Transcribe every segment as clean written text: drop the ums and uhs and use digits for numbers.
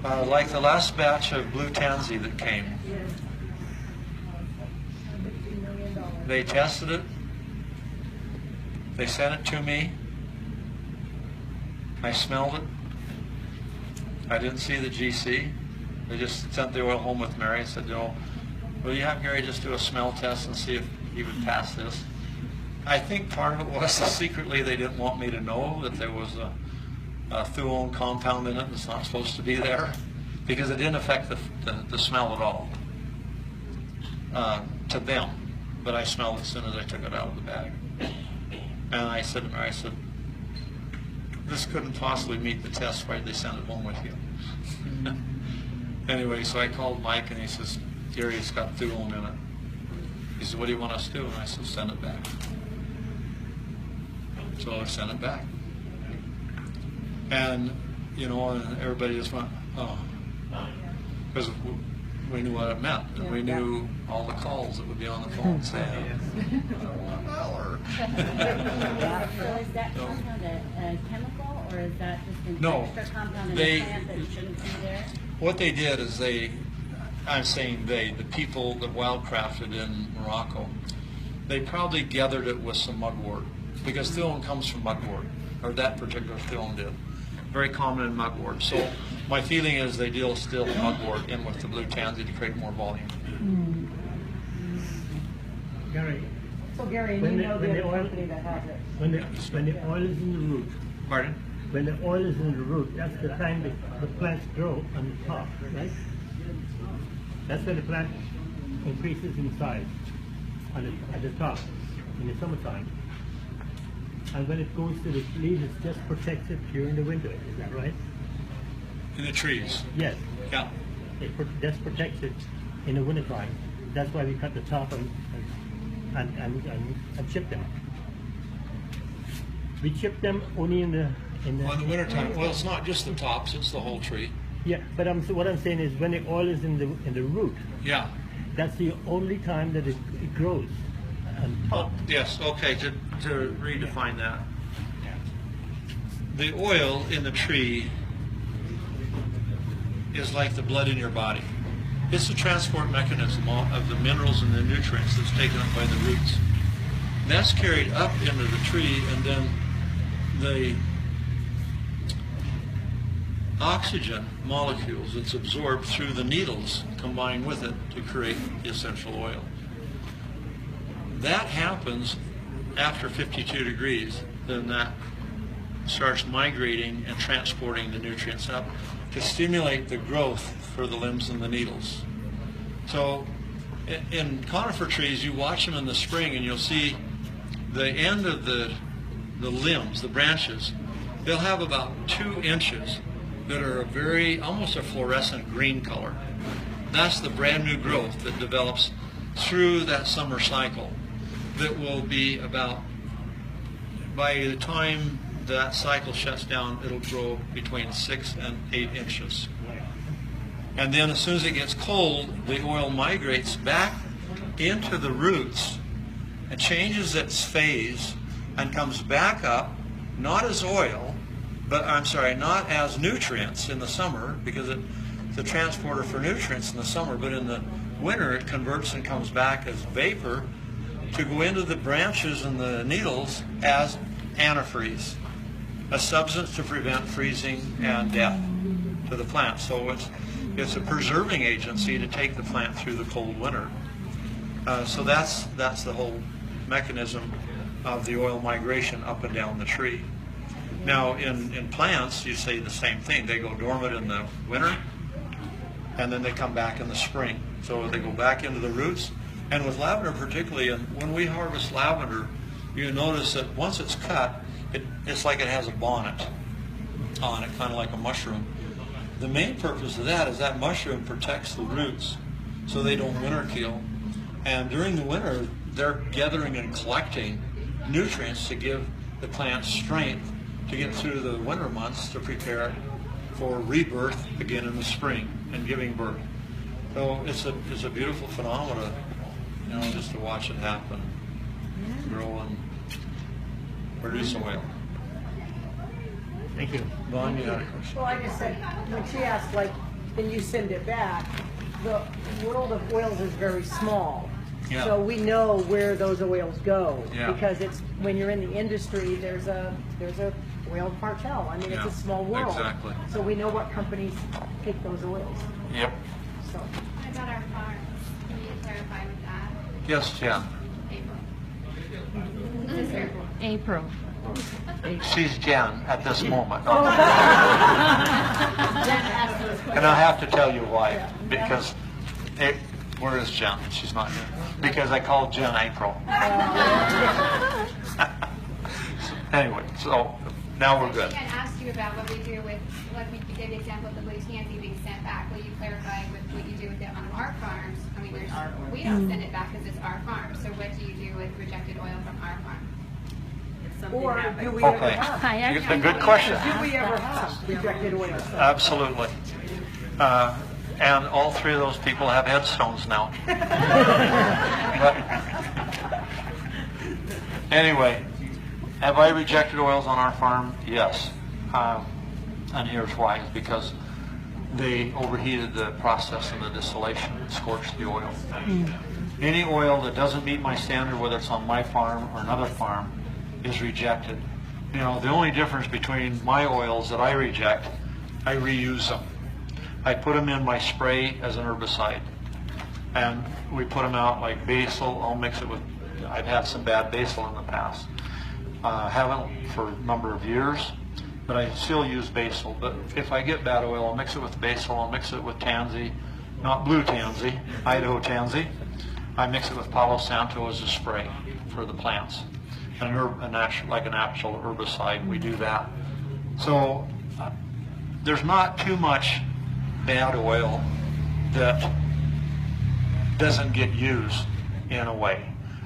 Like the last batch of blue tansy that came. They tested it. They sent it to me. I smelled it. I didn't see the GC. They just sent the oil home with Mary and said, will you have Gary just do a smell test and see if he would pass this? I think part of it was secretly they didn't want me to know that there was a thuone compound in it that's not supposed to be there, because it didn't affect the smell at all to them. But I smelled it as soon as I took it out of the bag. And I said to Mary, this couldn't possibly meet the test. Why did they send it home with you? Anyway, so I called Mike and he says, Gary, it's got thuone in it. He said, what do you want us to do? And I said, send it back. So I sent it back. And, and everybody just went, oh. Because we knew what it meant. And we knew all the calls that would be on the phone saying, $1. So is that compound a chemical, or is that just an extra compound in a plant that shouldn't be there? What they did is I'm saying the people that wildcrafted in Morocco, they probably gathered it with some mugwort, because thuone comes from mugwort, or that particular thuone did. Very common in mugwort. So my feeling is they still mugwort in with the blue tansy to create more volume. Gary. So Gary, you know the company that has it. When the oil is in the root. Pardon? When the oil is in the root, that's the time the plants grow on the top, right? That's when the plant increases in size at the top in the summertime. And when it goes to the leaves, it's just protected during the winter. Is that right? In the trees? Yes. Yeah. That's protected in the wintertime. That's why we cut the top and chip them. We chip them only in the wintertime. Well, it's not just the tops; it's the whole tree. Yeah, but what I'm saying is when the oil is in the root. Yeah. That's the only time that it grows. Oh, yes. Okay. To redefine that, the oil in the tree is like the blood in your body. It's the transport mechanism of the minerals and the nutrients that's taken up by the roots. And that's carried up into the tree, and then the oxygen molecules that's absorbed through the needles combine with it to create the essential oil. That happens after 52 degrees. Then that starts migrating and transporting the nutrients up to stimulate the growth for the limbs and the needles. So in conifer trees, you watch them in the spring and you'll see the end of the limbs, the branches, they'll have about 2 inches that are almost a fluorescent green color. That's the brand new growth that develops through that summer cycle that will be about, by the time that cycle shuts down, it'll grow between 6 and 8 inches. And then as soon as it gets cold, the oil migrates back into the roots and changes its phase and comes back up, not as oil, not as nutrients in the summer, because it's a transporter for nutrients in the summer, but in the winter it converts and comes back as vapor to go into the branches and the needles as antifreeze, a substance to prevent freezing and death to the plant. So it's a preserving agency to take the plant through the cold winter. So that's the whole mechanism of the oil migration up and down the tree. Now in plants, you say the same thing. They go dormant in the winter, and then they come back in the spring. So they go back into the roots. And with lavender particularly, and when we harvest lavender, you notice that once it's cut, it's like it has a bonnet on it, kind of like a mushroom. The main purpose of that is that mushroom protects the roots so they don't winter kill. And during the winter, they're gathering and collecting nutrients to give the plant strength to get through the winter months to prepare it for rebirth again in the spring and giving birth. So it's a beautiful phenomenon, just to watch it happen, grow and produce oil. Thank you. Vaughn, you had a question? Well, I just said, when she asked, like, then you send it back, the world of oils is very small. Yeah. So we know where those oils go. Yeah. Because it's, when you're in the industry, there's a oil cartel. I mean, it's Yeah, a small world. exactly. So we know what companies take those oils. Yep. So, What about our farms? Can you clarify with that? Yes, Jen. April. April. She's Jen at this moment. And I have to tell you why. Because, where is Jen? She's not here. Because I called Jen April. Anyway, so now we're good. I asked you about what we do with, like we did the example of the blue tansy being sent back. Will you clarify with what you do with it on our farms? I mean, we don't send it back because it's our farm. So what do you do with rejected oil from our farm? or do we ever Okay. have? A good question. Do we ever have rejected oils? Absolutely. And all three of those people have headstones now. But anyway, have I rejected oils on our farm? Yes. And here's why. It's because they overheated the process and the distillation and scorched the oil. Any oil that doesn't meet my standard, whether it's on my farm or another farm, is rejected. You know, the only difference between my oils that I reject, I reuse them. I put them in my spray as an herbicide. And we put them out like basil. I'll mix it with, I've had some bad basil in the past. Haven't for a number of years, but I still use basil. But if I get bad oil, I'll mix it with basil. I'll mix it with tansy, not blue tansy, Idaho tansy. I mix it with Palo Santo as a spray for the plants. Like an actual herbicide, we do that. So there's not too much bad oil that doesn't get used in a way.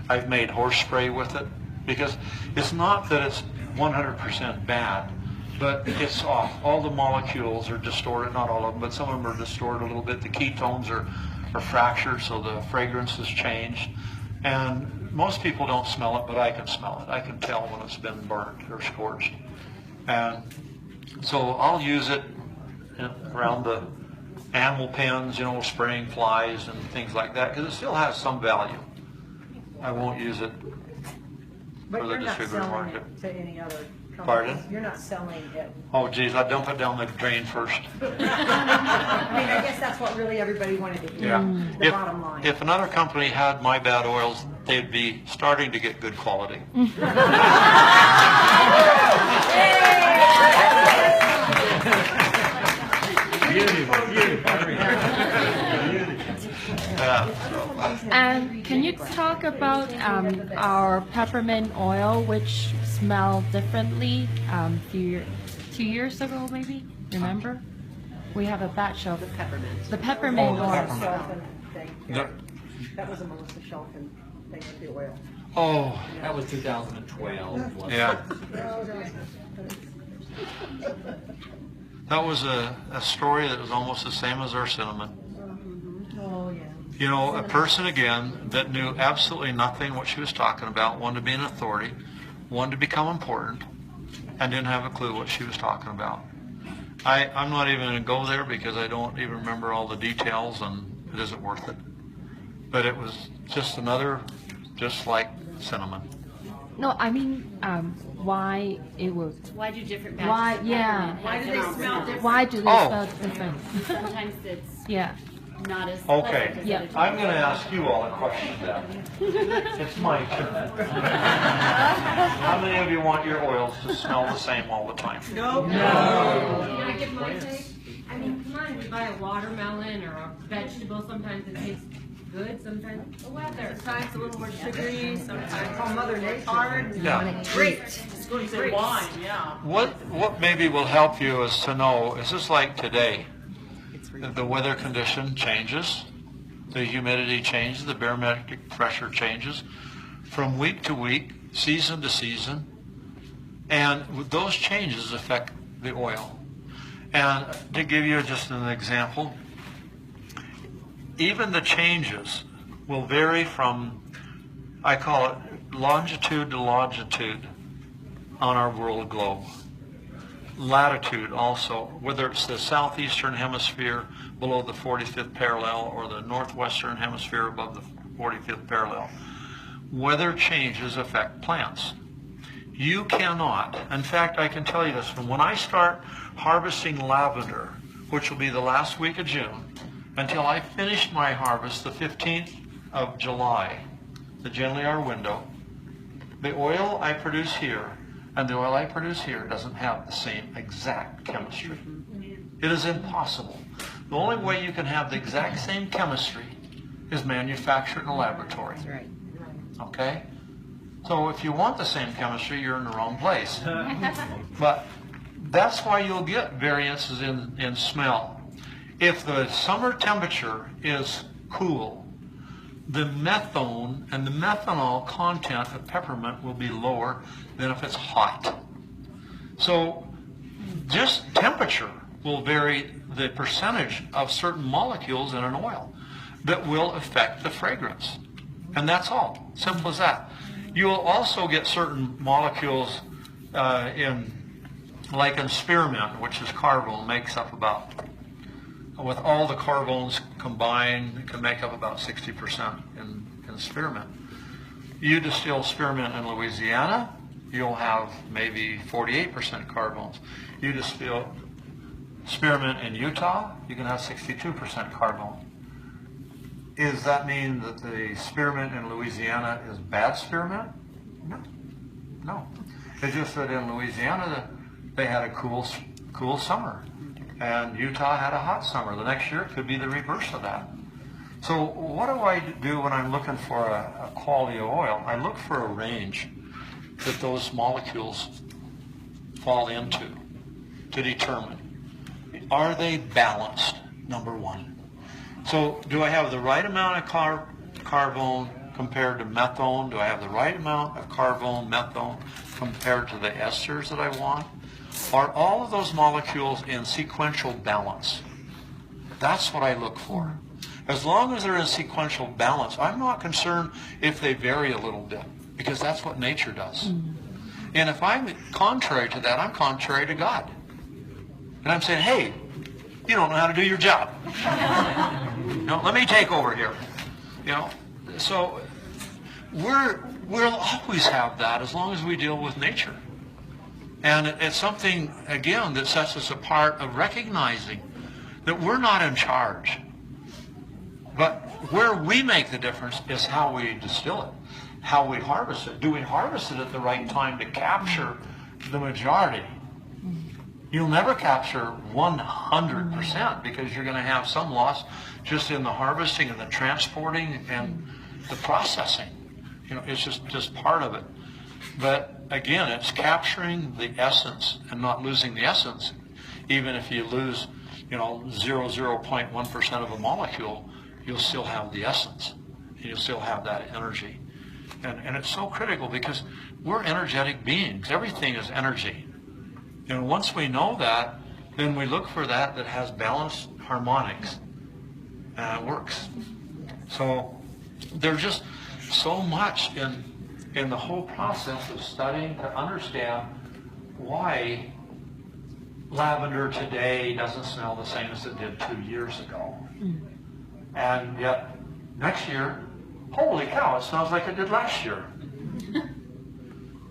I've made horse spray with it because it's not that it's 100% bad, but it's off. All the molecules are distorted, not all of them, but some of them are distorted a little bit. The ketones are fractured, so the fragrance has changed. And most people don't smell it, but I can smell it. I can tell when it's been burnt or scorched. And so I'll use it around the animal pens, you know, spraying flies and things like that, because it still has some value. I won't use it But for the you're not distributor selling market. it to any other companies. Pardon? You're not selling it. Oh, geez, I dump it down the drain first. I mean, I guess that's what really everybody wanted to hear, Yeah. the bottom line. If another company had my bad oils, they'd be starting to get good quality. And can you talk about our peppermint oil, which smelled differently 2 years ago, maybe? Remember? We have a batch of the peppermint Oh, the oil. peppermint. Shelton thing, yeah. The- That was a Melissa Shelton thing with the oil. Oh, That was 2012. wasn't it? yeah. That was a story that was almost the same as our cinnamon. Oh, yeah. You know, a person again that knew absolutely nothing what she was talking about, wanted to be an authority, wanted to become important, and didn't have a clue what she was talking about. I'm not even going to go there because I don't even remember all the details, and it isn't worth it. But it was just another, just like cinnamon. No, I mean, why it was. Why do different Why, batches of yeah. peppermint have different scents? Why do they Oh. smell different? Sometimes it's Yeah. not as Okay, pleasant as Yeah. other I'm going to times. ask you all a question then. It's my turn. How many of you want your oils to smell the same all the time? Can I give my take? I mean, come on, if you buy a watermelon or a vegetable, sometimes it tastes good, sometimes the weather. Sometimes a little more sugary, sometimes Mother Nature. hard. Yeah. Great. It's going to say wine, yeah. What maybe will help you is to know, is this like today? The weather condition changes, the humidity changes, the barometric pressure changes from week to week, season to season, and those changes affect the oil. And to give you just an example, even the changes will vary from, I call it longitude to longitude on our world globe. latitude also, whether it's the southeastern hemisphere below the 45th parallel or the northwestern hemisphere above the 45th parallel. Weather changes affect plants. You cannot, in fact, I can tell you this, when I start harvesting lavender, which will be the last week of June, until I finish my harvest the 15th of July, the generally our window, the oil I produce here and the oil I produce here doesn't have the same exact chemistry. It is impossible. The only way you can have the exact same chemistry is manufactured in a laboratory. Right. Okay? So if you want the same chemistry, you're in the wrong place. But that's why you'll get variances in smell. If the summer temperature is cool, the methone and the methanol content of peppermint will be lower than if it's hot. So just temperature will vary the percentage of certain molecules in an oil that will affect the fragrance. And that's all. Simple as that. You will also get certain molecules like in spearmint, which is carvone, makes up about, with all the carbones combined, it can make up about 60% in spearmint. You distill spearmint in Louisiana, you'll have maybe 48% carbones. You distill spearmint in Utah, you can have 62% carbone. Does that mean that the spearmint in Louisiana is bad spearmint? No. No. It's just that in Louisiana they had a cool summer, and Utah had a hot summer. The next year it could be the reverse of that. So what do I do when I'm looking for a quality of oil? I look for a range that those molecules fall into to determine, are they balanced, number one. So do I have the right amount of carvone compared to methone? Do I have the right amount of carvone, methone compared to the esters that I want? Are all of those molecules in sequential balance? That's what I look for. As long as they're in sequential balance, I'm not concerned if they vary a little bit, because that's what nature does. And if I'm contrary to that, I'm contrary to God. And I'm saying, hey, you don't know how to do your job. No, let me take over here. You know, so we'll always have that as long as we deal with nature. And it's something, again, that sets us apart of recognizing that we're not in charge. But where we make the difference is how we distill it, how we harvest it. Do we harvest it at the right time to capture the majority? You'll never capture 100% because you're going to have some loss just in the harvesting and the transporting and the processing. You know, it's just part of it. But again, it's capturing the essence and not losing the essence. Even if you lose, 0.1% of a molecule, you'll still have the essence. You'll still have that energy. And it's so critical because we're energetic beings. Everything is energy. And once we know that, then we look for that has balanced harmonics. And it works. So there's just so much in the whole process of studying to understand why lavender today doesn't smell the same as it did 2 years ago. And yet, next year, holy cow, it smells like it did last year.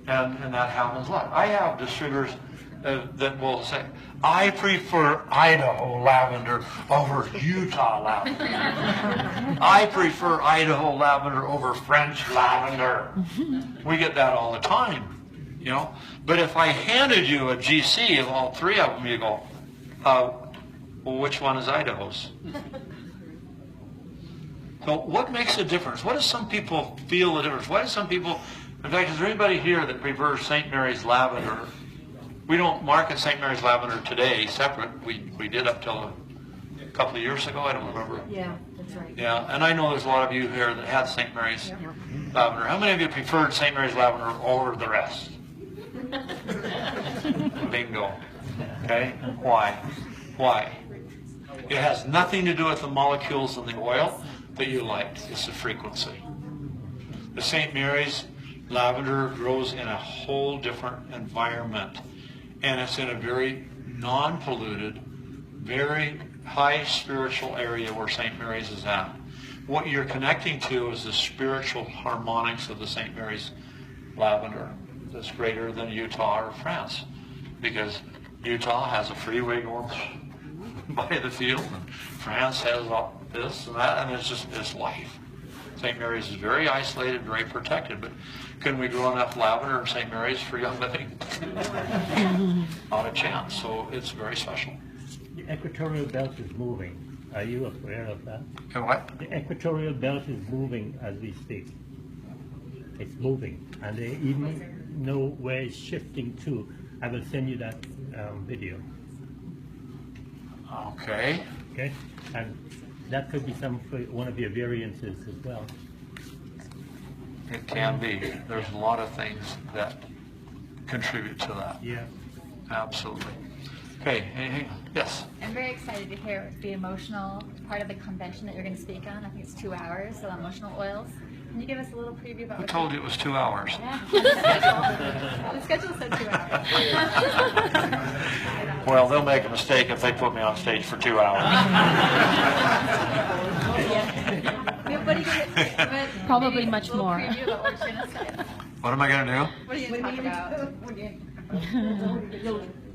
And that happens a lot. I have distributors that will say, I prefer Idaho lavender over Utah lavender. I prefer Idaho lavender over French lavender. We get that all the time, But if I handed you a GC of all three of them, you go, well, which one is Idaho's? So what makes a difference? What does some people feel the difference? Why do some people, in fact, is there anybody here that prefers St. Mary's lavender? We don't market St. Mary's lavender today separate. We did up till a couple of years ago. I don't remember. Yeah, that's right. Yeah, and I know there's a lot of you here that had St. Mary's lavender. How many of you preferred St. Mary's lavender over the rest? Bingo. Okay? Why? Why? It has nothing to do with the molecules in the oil that you liked. It's the frequency. The St. Mary's lavender grows in a whole different environment. and it's in a very non-polluted, very high spiritual area where St. Mary's is at. What you're connecting to is the spiritual harmonics of the St. Mary's lavender that's greater than Utah or France, because Utah has a freeway going by the field, and France has all this and that, and it's life. St. Mary's is very isolated, very protected, but can we grow enough lavender in St. Mary's for young living? Not a chance, so it's very special. The equatorial belt is moving. Are you aware of that? And what? The equatorial belt is moving as we speak. It's moving, and they even know where it's shifting to. I will send you that video. Okay. Okay, and that could be one of your variances as well. It can be. There's a lot of things that contribute to that. Yeah. Absolutely. Okay, anything? Yes. I'm very excited to hear the emotional part of the convention that you're going to speak on. I think it's 2 hours, so emotional oils. Can you give us a little preview about Who what told you it was 2 hours? the schedule said 2 hours. Well, they'll make a mistake if they put me on stage for 2 hours. What do you get? Probably much more. Preview about what you're going to say. What am I going to do? What are you going to talk about?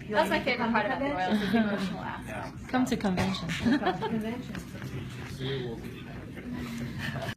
That's my favorite part about the oils, is the emotional aspect. Come to convention.